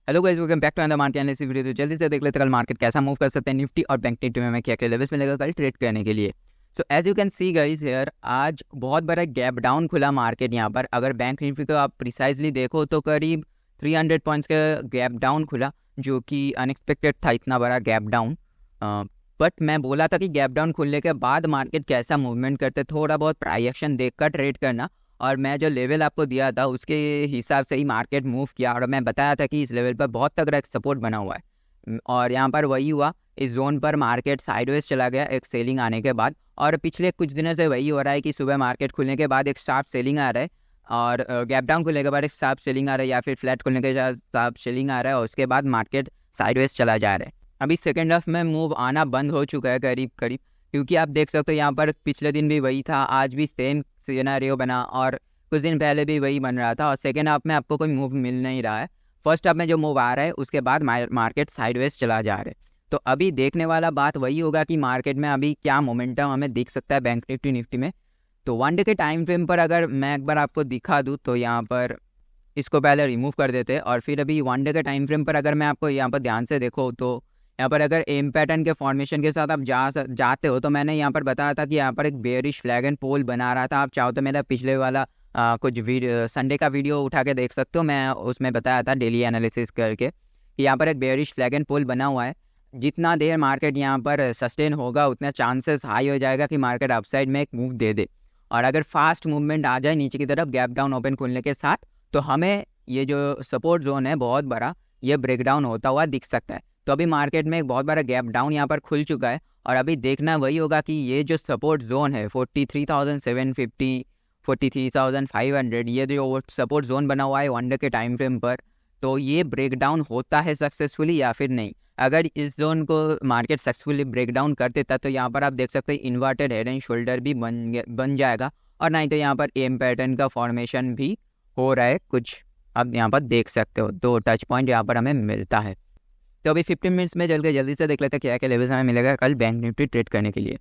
Hello guys, welcome back to another market analysis video. तो जल्दी से देख लेते हैं कल मार्केट कैसा मूव कर सकते हैं। निफ्टी और बैंक निफ्टी में क्या क्या लेवल्स मिलेगा कल ट्रेड करने के लिए। So as you can see guys here, आज बहुत बड़ा गैप डाउन खुला मार्केट यहाँ पर। अगर बैंक निफ्टी को आप प्रिसाइजली देखो तो करीब 300 पॉइंट्स का गैप डाउन खुला, जो कि अनएक्सपेक्टेड था इतना बड़ा गैप डाउन। बट मैं बोला था कि गैप डाउन खुलने के बाद मार्केट कैसा मूवमेंट करते, थोड़ा बहुत प्राइस एक्शन देखकर ट्रेड करना। और मैं जो लेवल आपको दिया था उसके हिसाब से ही मार्केट मूव किया, और मैं बताया था कि इस लेवल पर बहुत तगड़ा एक सपोर्ट बना हुआ है। और यहाँ पर वही हुआ, इस जोन पर मार्केट साइडवेज चला गया एक सेलिंग आने के बाद। और पिछले कुछ दिनों से वही हो रहा है कि सुबह मार्केट खुलने के बाद एक शार्प सेलिंग आ रहा है, और गैप डाउन खुलने के बाद एक शार्प सेलिंग आ रहा है, या फिर फ्लैट खुलने के बाद शार्प सेलिंग आ रहा है, और उसके बाद मार्केट साइडवेज चला जा रहा है। अभी सेकेंड हाफ में मूव आना बंद हो चुका है करीब करीब, क्योंकि आप देख सकते हो यहाँ पर पिछले दिन भी वही था, आज भी सेम सिनेरियो बना, और कुछ दिन पहले भी वही बन रहा था। और सेकेंड हाफ में आपको कोई मूव मिल नहीं रहा है। फर्स्ट हाफ में जो मूव आ रहा है उसके बाद मार्केट साइडवेज चला जा रहा है। तो अभी देखने वाला बात वही होगा कि मार्केट में अभी क्या मोमेंटम हमें दिख सकता है बैंक निफ्टी निफ्टी में। तो वन डे के टाइम फ्रेम पर अगर मैं एक बार आपको दिखा दूँ तो यहाँ पर इसको पहले रिमूव कर देते हैं, और फिर अभी वन डे के टाइम फ्रेम पर अगर मैं आपको यहाँ पर ध्यान से देखो तो यहाँ पर अगर एम पैटर्न के फॉर्मेशन के साथ आप जाते हो तो मैंने यहाँ पर बताया था कि यहाँ पर एक बेयरिश फ्लैग एंड पोल बना रहा था। आप चाहो तो मेरा पिछले वाला कुछ वीडियो संडे का वीडियो उठा के देख सकते हो, मैं उसमें बताया था डेली एनालिसिस करके कि यहाँ पर एक बेयरिश फ्लैग एंड पोल बना हुआ है। जितना देर मार्केट यहाँ पर सस्टेन होगा उतना चांसेस हाई हो जाएगा कि मार्केट अपसाइड में एक मूव दे दे। और अगर फास्ट मूवमेंट आ जाए नीचे की तरफ गैप डाउन ओपन खुलने के साथ, तो हमें ये जो सपोर्ट जोन है बहुत बड़ा, ये ब्रेकडाउन होता हुआ दिख सकता है। तो अभी मार्केट में एक बहुत बड़ा गैप डाउन यहाँ पर खुल चुका है, और अभी देखना वही होगा कि ये जो सपोर्ट जोन है 43,750 43,500, ये जो सपोर्ट जोन बना हुआ है वन डे के टाइम फ्रेम पर, तो ये ब्रेकडाउन होता है सक्सेसफुली या फिर नहीं। अगर इस जोन को मार्केट सक्सेसफुली ब्रेकडाउन कर देता तो यहाँ पर आप देख सकते हैं इन्वर्टेड हेड एंड शोल्डर भी बन जाएगा, और नहीं तो यहाँ पर एम पैटर्न का फॉर्मेशन भी हो रहा है कुछ, आप यहाँ पर देख सकते हो। तो टच पॉइंट यहाँ पर हमें मिलता है। तो अभी 15 मिनट्स में चल के जल्दी से देख लेते हैं क्या क्या लेवल्स हमें मिलेगा कल बैंक निफ्टी ट्रेड करने के लिए।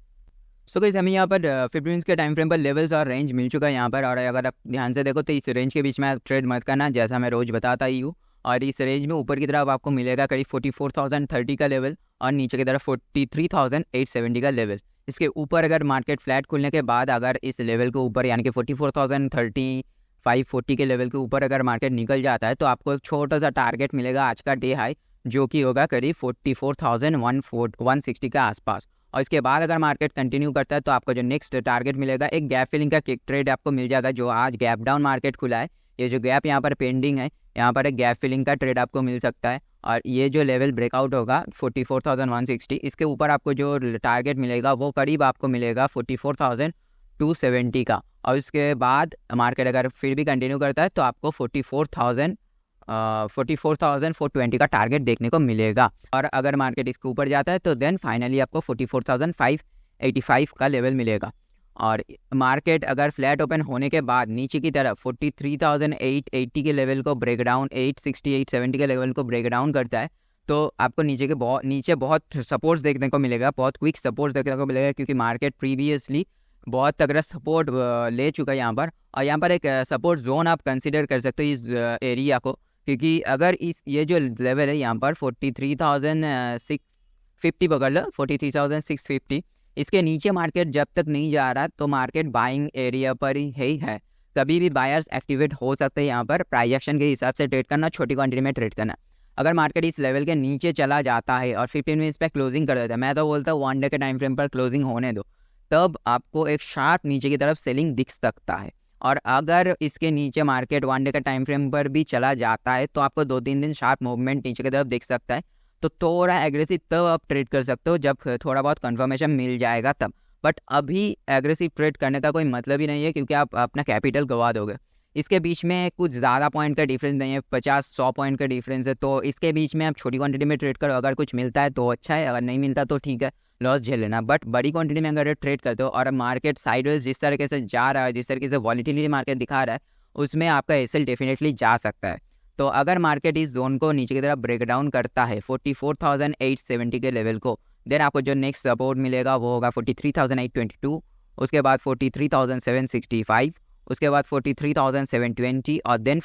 सो गाइस, हमें यहाँ पर 15 मिनट्स के टाइम फ्रेम पर लेवल्स और रेंज मिल चुका है यहाँ पर। और अगर आप ध्यान से देखो तो इस रेंज के बीच में आप ट्रेड मत करना, जैसा मैं रोज बताता ही हूँ। और इस रेंज में ऊपर की तरफ आपको मिलेगा करीब 44,030 का लेवल, और नीचे की तरफ 43,870 का लेवल। इसके ऊपर अगर मार्केट फ्लैट खुलने के बाद अगर इस लेवल के ऊपर यानी कि 44,030 540 के लेवल के ऊपर अगर मार्केट निकल जाता है तो आपको एक छोटा सा टारगेट मिलेगा आज का डे हाई, जो कि होगा करीब 44,160 के आसपास। और इसके बाद अगर मार्केट कंटिन्यू करता है तो आपको जो नेक्स्ट टारगेट मिलेगा, एक गैप फिलिंग का किक ट्रेड आपको मिल जाएगा। जो आज गैप डाउन मार्केट खुला है, ये जो गैप यहाँ पर पेंडिंग है, यहाँ पर एक गैप फिलिंग का ट्रेड आपको मिल सकता है। और ये जो लेवल ब्रेकआउट होगा 44,160, इसके ऊपर आपको जो टारगेट मिलेगा वो करीब आपको मिलेगा 44,270 का। और इसके बाद मार्केट अगर फिर भी कंटिन्यू करता है तो आपको 44,420 का टारगेट देखने को मिलेगा। और अगर मार्केट इसके ऊपर जाता है तो देन फाइनली आपको 44,585 का लेवल मिलेगा। और मार्केट अगर फ्लैट ओपन होने के बाद नीचे की तरफ 43,880 के लेवल को ब्रेकडाउन 860 870 के लेवल को ब्रेकडाउन करता है तो आपको नीचे बहुत सपोर्ट्स देखने को मिलेगा, बहुत क्विक सपोर्ट्स देखने को मिलेगा, क्योंकि मार्केट प्रीवियसली बहुत तगड़ा सपोर्ट ले चुका है यहाँ पर। और यहाँ पर एक सपोर्ट जोन आप कंसिडर कर सकते हो इस एरिया को, क्योंकि अगर ये जो लेवल है यहाँ पर 43,650 पकड़ लो, 43,650, इसके नीचे मार्केट जब तक नहीं जा रहा तो मार्केट बाइंग एरिया पर ही है। कभी भी बायर्स एक्टिवेट हो सकते हैं यहाँ पर। प्राइस एक्शन के हिसाब से ट्रेड करना, छोटी क्वांटिटी में ट्रेड करना। अगर मार्केट इस लेवल के नीचे चला जाता है और 15 मिनट्स पे क्लोजिंग कर देता है, मैं तो बोलता हूँ वन डे के टाइम फ्रेम पर क्लोजिंग होने दो, तब आपको एक शार्प नीचे की तरफ सेलिंग दिख सकता है। और अगर इसके नीचे मार्केट वन डे का टाइम फ्रेम पर भी चला जाता है तो आपको 2-3 दिन शार्प मूवमेंट नीचे की तरफ दिख सकता है। तो थोड़ा एग्रेसिव तब आप ट्रेड कर सकते हो जब थोड़ा बहुत कंफर्मेशन मिल जाएगा तब। बट अभी एग्रेसिव ट्रेड करने का कोई मतलब ही नहीं है, क्योंकि आप अपना कैपिटल गवा दोगे। इसके बीच में कुछ ज़्यादा पॉइंट का डिफरेंस नहीं है, 50-100 पॉइंट का डिफरेंस है। तो इसके बीच में आप छोटी क्वांटिटी में ट्रेड करो, अगर कुछ मिलता है तो अच्छा है, अगर नहीं मिलता तो ठीक है, लॉस झेल लेना। बट बड़ी क्वांटिटी में अगर ट्रेड करते हो और मार्केट साइडवेज जिस तरीके से जा रहा है, जिस तरीके से वॉलिटिलिटी मार्केट दिखा रहा है, उसमें आपका एसएल डेफिनेटली जा सकता है। तो अगर मार्केट इस जोन को नीचे की तरफ ब्रेकडाउन करता है 44,870 के लेवल को, देन आपको जो नेक्स्ट सपोर्ट मिलेगा वो होगा 43,822, उसके बाद 43,765, उसके बाद 43,720, और देन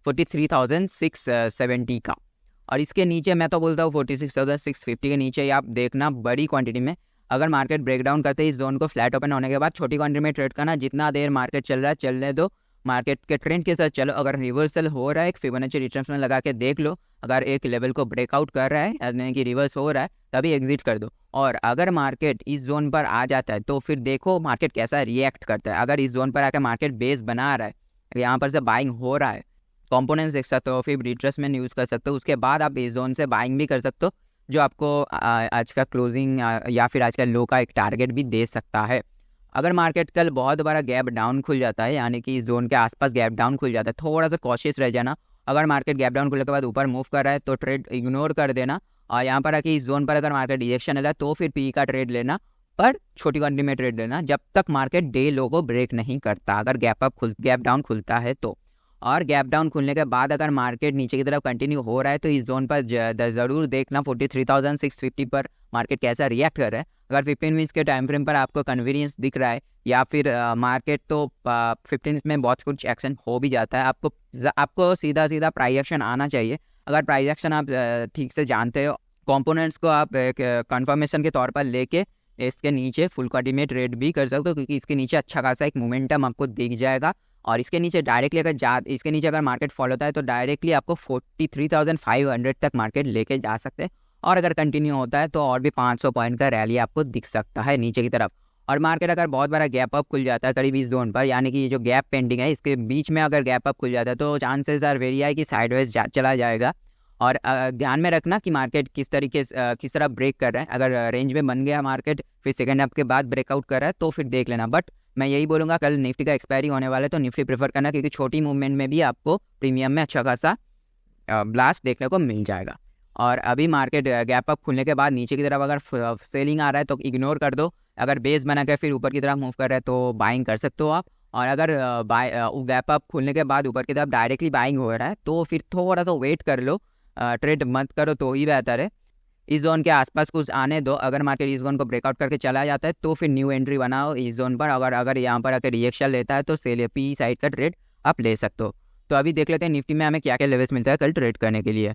43,670 का। और इसके नीचे मैं तो बोलता हूँ 46,650 के नीचे ही आप देखना बड़ी क्वांटिटी में। अगर मार्केट ब्रेकडाउन करते हैं इस जोन को फ्लैट ओपन होने के बाद, छोटी क्वांटिटी में ट्रेड करना, जितना देर मार्केट चल रहा है चलने दो, मार्केट के ट्रेंड के साथ चलो। अगर रिवर्सल हो रहा है एक फिबोनाची रिट्रेसमेंट लगा के देख लो, अगर एक लेवल को ब्रेकआउट कर रहा है यानी कि रिवर्स हो रहा है तभी एग्जिट कर दो। और अगर मार्केट इस जोन पर आ जाता है तो फिर देखो मार्केट कैसा रिएक्ट करता है। अगर इस जोन पर आकर मार्केट बेस बना रहा है, यहाँ पर से बाइंग हो रहा है, कंपोनेंट्स देख सकते हो, फिर रिट्रेसमेंट यूज़ कर सकते हो, उसके बाद आप इस जोन से बाइंग भी कर सकते हो, जो आपको आज का क्लोजिंग या फिर आज का लो का एक टारगेट भी दे सकता है। अगर मार्केट कल बहुत बड़ा गैप डाउन खुल जाता है, यानी कि इस जोन के आसपास गैप डाउन खुल जाता है, थोड़ा सा कॉशियस रह जाना। अगर मार्केट गैप डाउन खुलने के बाद ऊपर मूव कर रहा है तो ट्रेड इग्नोर कर देना। और यहाँ पर आके इस जोन पर अगर मार्केट रिजेक्शन है तो फिर पी का ट्रेड लेना, पर छोटी क्वांटिटी में ट्रेड लेना जब तक मार्केट डे लो को ब्रेक नहीं करता। अगर गैप डाउन खुलता है तो, और गैप डाउन खुलने के बाद अगर मार्केट नीचे की तरफ कंटिन्यू हो रहा है तो इस जोन पर ज़रूर देखना 43,650 पर मार्केट कैसा रिएक्ट कर रहा है। अगर 15 मिनट्स के टाइम फ्रेम पर आपको कन्वीनियंस दिख रहा है या फिर मार्केट तो 15 मिनट्स में बहुत कुछ एक्शन हो भी जाता है, आपको सीधा सीधा प्राइस एक्शन आना चाहिए। अगर प्राइस एक्शन आप ठीक से जानते हो, कंपोनेंट्स को आप कंफर्मेशन के तौर पर लेके इसके नीचे फुल क्वांटिटी में ट्रेड भी कर सकते हो, क्योंकि इसके नीचे अच्छा खासा एक मोमेंटम आपको दिख जाएगा। और इसके नीचे डायरेक्टली इसके नीचे अगर मार्केट फॉलो होता है तो डायरेक्टली आपको 43,500 तक मार्केट लेके जा सकते हैं। और अगर कंटिन्यू होता है तो और भी 500 पॉइंट का रैली आपको दिख सकता है नीचे की तरफ। और मार्केट अगर बहुत बड़ा गैप अप खुल जाता है करीब इस जोन पर, यानी कि ये जो गैप पेंडिंग है इसके बीच में अगर गैप अप खुल जाता है तो चांसेस आर वेरी हाई कि साइडवेज चला जाएगा। और ध्यान में रखना कि मार्केट किस तरह ब्रेक कर रहा है। अगर रेंज में बन गया मार्केट फिर सेकंड हाफ के बाद ब्रेकआउट कर रहा है तो फिर देख लेना। बट मैं यही बोलूँगा कल निफ्टी का एक्सपायरी होने वाला है तो निफ्टी प्रेफर करना, क्योंकि छोटी मूवमेंट में भी आपको प्रीमियम में अच्छा खासा ब्लास्ट देखने को मिल जाएगा। और अभी मार्केट गैप अप खुलने के बाद नीचे की तरफ अगर सेलिंग आ रहा है तो इग्नोर कर दो। अगर बेस बना के फिर ऊपर की तरफ मूव कर रहा है तो बाइंग कर सकते हो आप। और अगर गैप अप खुलने के बाद ऊपर की तरफ डायरेक्टली बाइंग हो रहा है तो फिर थोड़ा सा वेट कर लो, ट्रेड मत करो तो ही बेहतर है। इस जोन के आसपास कुछ आने दो। अगर मार्केट इस जोन को ब्रेकआउट करके चला जाता है तो फिर न्यू एंट्री बनाओ इस जोन पर। अगर यहाँ पर आकर रिएक्शन लेता है तो सेल पी साइड का ट्रेड आप ले सकते हो। तो अभी देख लेते हैं निफ्टी में हमें क्या क्या लेवल्स मिलता है कल ट्रेड करने के लिए।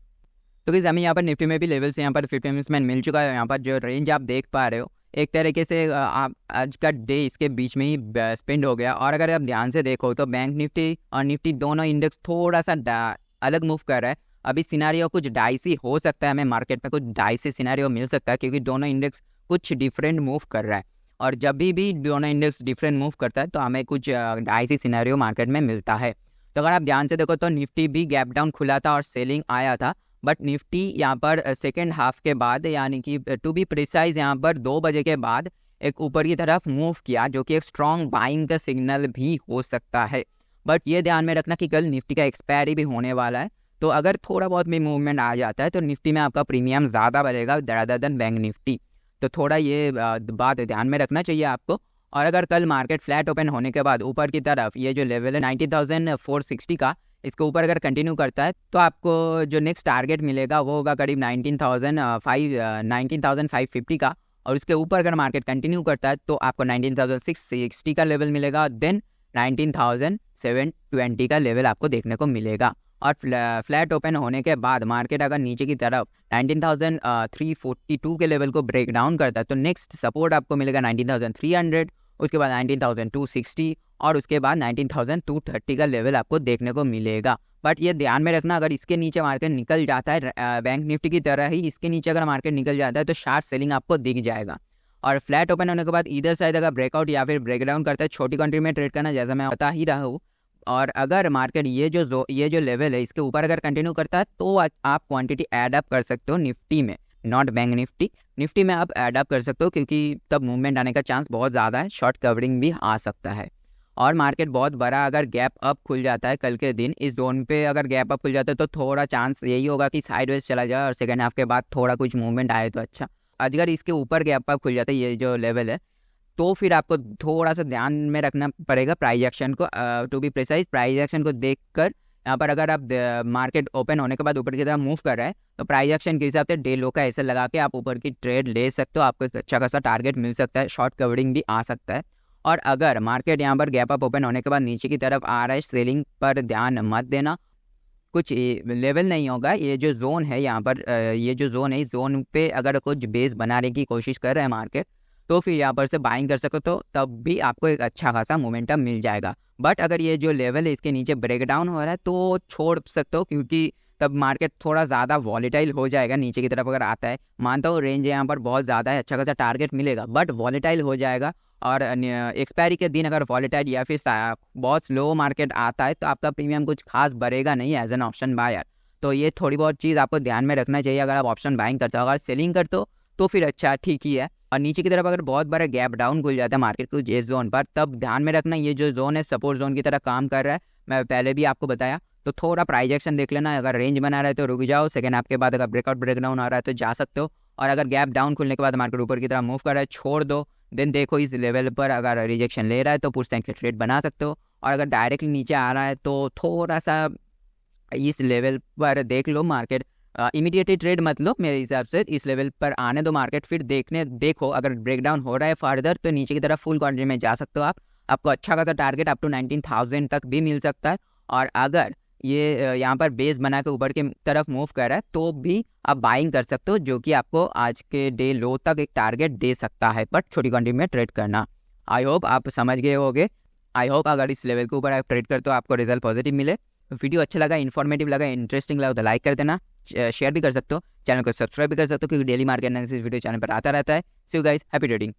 तो किस हमें यहाँ पर निफ्टी में भी लेवल्स यहाँ पर 15 मिनट्स में मिल चुका है। यहाँ पर जो रेंज आप देख पा रहे हो एक तरीके से आप आज का डे इसके बीच में ही स्पेंड हो गया। और अगर आप ध्यान से देखो तो बैंक निफ्टी और निफ्टी दोनों इंडेक्स थोड़ा सा अलग मूव कर रहा है। अभी सिनारियो कुछ डाइसी हो सकता है, हमें मार्केट में कुछ डाइसी सिनारियो मिल सकता है, क्योंकि दोनों इंडेक्स कुछ डिफरेंट मूव कर रहा है। और जब भी दोनों इंडेक्स डिफरेंट मूव करता है तो हमें कुछ डाइसी सिनारियो मार्केट में मिलता है। तो अगर आप ध्यान से देखो तो निफ्टी भी गैप डाउन खुला था और सेलिंग आया था, बट निफ्टी यहाँ पर सेकेंड हाफ के बाद, यानी कि टू बी प्रिसाइज यहाँ पर 2 बजे के बाद एक ऊपर की तरफ मूव किया, जो कि एक स्ट्रॉन्ग बाइंग का सिग्नल भी हो सकता है। बट ये ध्यान में रखना कि कल निफ्टी का एक्सपायरी भी होने वाला है, तो अगर थोड़ा बहुत भी मूवमेंट आ जाता है तो निफ्टी में आपका प्रीमियम ज़्यादा बढ़ेगा rather than बैंक निफ्टी। तो थोड़ा ये बात ध्यान में रखना चाहिए आपको। और अगर कल मार्केट फ्लैट ओपन होने के बाद ऊपर की तरफ ये जो लेवल है 19,460 का, इसके ऊपर अगर कंटिन्यू करता है तो आपको जो नेक्स्ट टारगेट मिलेगा वो होगा करीब 19,550 का। और उसके ऊपर अगर मार्केट कंटिन्यू करता है तो आपको 19,660 का लेवल मिलेगा, देन 19,720 का लेवल आपको देखने को मिलेगा। और फ्लैट ओपन होने के बाद मार्केट अगर नीचे की तरफ 19,342 के लेवल को ब्रेक डाउन करता है तो नेक्स्ट सपोर्ट आपको मिलेगा 19,300, उसके बाद 19,260 और उसके बाद 19,230 का लेवल आपको देखने को मिलेगा। बट ये ध्यान में रखना, अगर इसके नीचे मार्केट निकल जाता है बैंक निफ्टी की तरह ही इसके नीचे अगर मार्केट निकल जाता है तो शार्ट सेलिंग आपको दिख जाएगा। और फ्लैट ओपन होने के बाद इधर साइड अगर ब्रेकआउट या फिर ब्रेक डाउन करता है, छोटी कंट्री में ट्रेड करना जैसा मैं बता ही रहा हूँ। और अगर मार्केट ये जो लेवल है इसके ऊपर अगर कंटिन्यू करता है तो आप क्वांटिटी ऐड अप कर सकते हो निफ्टी में, नॉट बैंक निफ्टी में आप ऐड अप कर सकते हो, क्योंकि तब मूवमेंट आने का चांस बहुत ज़्यादा है, शॉर्ट कवरिंग भी आ सकता है। और मार्केट बहुत बड़ा अगर गैप अप खुल जाता है कल के दिन इस जोन पे, अगर गैप अप खुल जाता है तो थोड़ा चांस यही होगा कि साइडवेज चला जाए और सेकेंड हाफ के बाद थोड़ा कुछ मूवमेंट आए तो अच्छा। अगर इसके ऊपर गैप अप खुल जाता है ये जो लेवल है तो फिर आपको थोड़ा सा ध्यान में रखना पड़ेगा प्राइस एक्शन को। To be precise price action को देखकर यहाँ पर अगर आप मार्केट ओपन होने के बाद ऊपर की तरफ मूव कर रहा है तो प्राइस एक्शन के हिसाब से डे लो का ऐसे लगा के आप ऊपर की ट्रेड ले सकते हो, आपको एक अच्छा खासा टारगेट मिल सकता है, शॉर्ट कवरिंग भी आ सकता है। और अगर मार्केट यहाँ पर गैप अप ओपन होने के बाद नीचे की तरफ आ रहा है, सेलिंग पर ध्यान मत देना। कुछ लेवल नहीं होगा। ये जो जोन है यहाँ पर ये जो जोन है, इस जोन पे अगर कुछ बेस बनाने की कोशिश कर रहे हैं मार्केट, तो फिर यहाँ पर से बाइंग कर सको तो तब भी आपको एक अच्छा खासा मोमेंटम मिल जाएगा। बट अगर ये जो लेवल है इसके नीचे ब्रेक डाउन हो रहा है तो छोड़ सकते हो, क्योंकि तब मार्केट थोड़ा ज़्यादा वॉलेटाइल हो जाएगा नीचे की तरफ अगर आता है। मानता हूँ रेंज यहाँ पर बहुत ज़्यादा है, अच्छा खासा टारगेट मिलेगा, बट वॉलेटाइल हो जाएगा। और एक्सपायरी के दिन अगर वॉलेटाइल या फिर बहुत स्लो मार्केट आता है तो आपका प्रीमियम कुछ खास बढ़ेगा नहीं एज एन ऑप्शन बायर। तो ये थोड़ी बहुत चीज़ आपको ध्यान में रखना चाहिए अगर आप ऑप्शन बाइंग करते हो। अगर सेलिंग करते हो तो फिर अच्छा ठीक ही है। और नीचे की तरफ अगर बहुत बड़ा गैप डाउन खुल जाता है मार्केट को इस जोन पर, तब ध्यान में रखना ये जो जोन है सपोर्ट जोन की तरह काम कर रहा है। मैं पहले भी आपको बताया, तो थोड़ा प्राइस एक्शन देख लेना। अगर रेंज बना रहा है तो रुक जाओ, सेकंड हाफ के बाद अगर ब्रेकआउट ब्रेकडाउन आ रहा है तो जा सकते हो। और अगर गैप डाउन खुलने के बाद मार्केट ऊपर की तरफ मूव कर रहा है छोड़ दो। देन देखो इस लेवल पर अगर रिजेक्शन ले रहा है तो पुश टाइम के ट्रेड बना सकते हो। और अगर डायरेक्टली नीचे आ रहा है तो थोड़ा सा इस लेवल पर देख लो मार्केट। इमीडिएटली ट्रेड मत लो मेरे हिसाब से, इस लेवल पर आने दो मार्केट, फिर देखो अगर ब्रेकडाउन हो रहा है फर्दर तो नीचे की तरफ फुल क्वांटिटी में जा सकते हो आप। आपको अच्छा खासा टारगेट अप टू 19,000 तक भी मिल सकता है। और अगर ये यहाँ पर बेस बना के ऊपर की तरफ मूव कर रहा है तो भी आप बाइंग कर सकते हो, जो कि आपको आज के डे लो तक एक टारगेट दे सकता है, बट छोटी क्वांटिटी में ट्रेड करना। आई होप आप समझ गए होगे। आई होप अगर इस लेवल के ऊपर आप ट्रेड करते हो आपको रिजल्ट पॉजिटिव मिले। वीडियो अच्छा लगा, इन्फॉर्मेटिव लगा, इंटरेस्टिंग लगा तो लाइक कर देना, शेयर भी कर सकते हो, चैनल को सब्सक्राइब भी कर सकते हो, क्योंकि daily market analysis video channel पर आता रहता है। सी यू गाइस, हैप्पी ट्रेडिंग।